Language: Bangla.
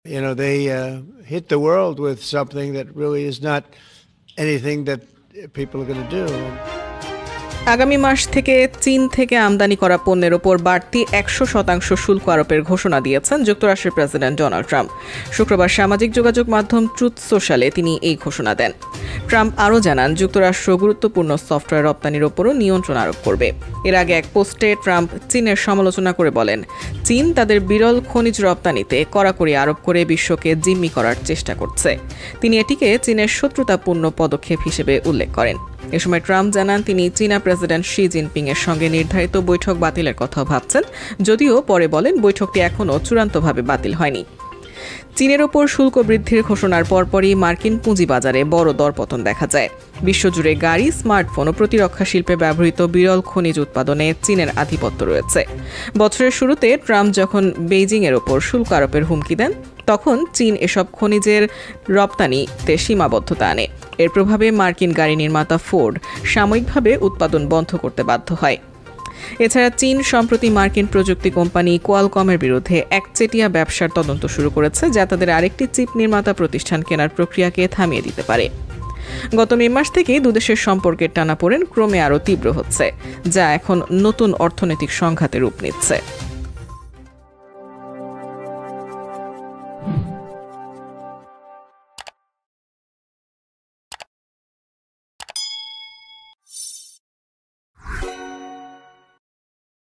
They hit the world with something that really is not anything that people are going to do. আগামী মাস থেকে চীন থেকে আমদানি করা পণ্যের ওপর বাড়তি 100% শুল্ক আরোপের ঘোষণা দিয়েছেন যুক্তরাষ্ট্রের প্রেসিডেন্ট ডোনাল্ড ট্রাম্প। শুক্রবার সামাজিক যোগাযোগ মাধ্যম ট্রুথ সোশ্যালে তিনি এই ঘোষণা দেন। ট্রাম্প আরও জানান, যুক্তরাষ্ট্র গুরুত্বপূর্ণ সফটওয়্যার রপ্তানির ওপরও নিয়ন্ত্রণ আরোপ করবে। এর আগে এক পোস্টে ট্রাম্প চীনের সমালোচনা করে বলেন, চীন তাদের বিরল খনিজ রপ্তানিতে কড়াকড়ি আরোপ করে বিশ্বকে জিম্মি করার চেষ্টা করছে। তিনি এটিকে চীনের শত্রুতাপূর্ণ পদক্ষেপ হিসেবে উল্লেখ করেন। এ সময় ট্রাম্প জানান, তিনি চীনা প্রেসিডেন্ট শি জিনপিং এর সঙ্গে নির্ধারিত বৈঠক বাতিলের কথা ভাবছেন, যদিও পরে বলেন বৈঠকটি এখনও চূড়ান্তভাবে বাতিল হয়নি। চীনের ওপর শুল্ক বৃদ্ধির ঘোষণার পরপরই মার্কিন পুঁজিবাজারে বড় দরপতন দেখা যায়। বিশ্বজুড়ে গাড়ি, স্মার্টফোন ও প্রতিরক্ষা শিল্পে ব্যবহৃত বিরল খনিজ উৎপাদনে চীনের আধিপত্য রয়েছে। বছরের শুরুতে ট্রাম্প যখন বেইজিংয়ের ওপর শুল্ক আরোপের হুমকি দেন, তখন চীন এসব খনিজের রপ্তানিতে সীমাবদ্ধতা আনে। এর প্রভাবে মার্কিন গাড়ি নির্মাতা ফোর্ড সাময়িকভাবে উৎপাদন বন্ধ করতে বাধ্য হয়। এছাড়া চীন সম্প্রতি মার্কিন প্রযুক্তি কোম্পানি কোয়ালকমের বিরুদ্ধে একচেটিয়া ব্যবসার তদন্ত শুরু করেছে, যা তাদের আরেকটি চিপ নির্মাতা প্রতিষ্ঠান কেনার প্রক্রিয়াকে থামিয়ে দিতে পারে। গত মে মাস থেকেই দুদেশের সম্পর্কের টানাপোড়েন ক্রমে আরও তীব্র হচ্ছে, যা এখন নতুন অর্থনৈতিক সংঘাতে রূপ নিচ্ছে।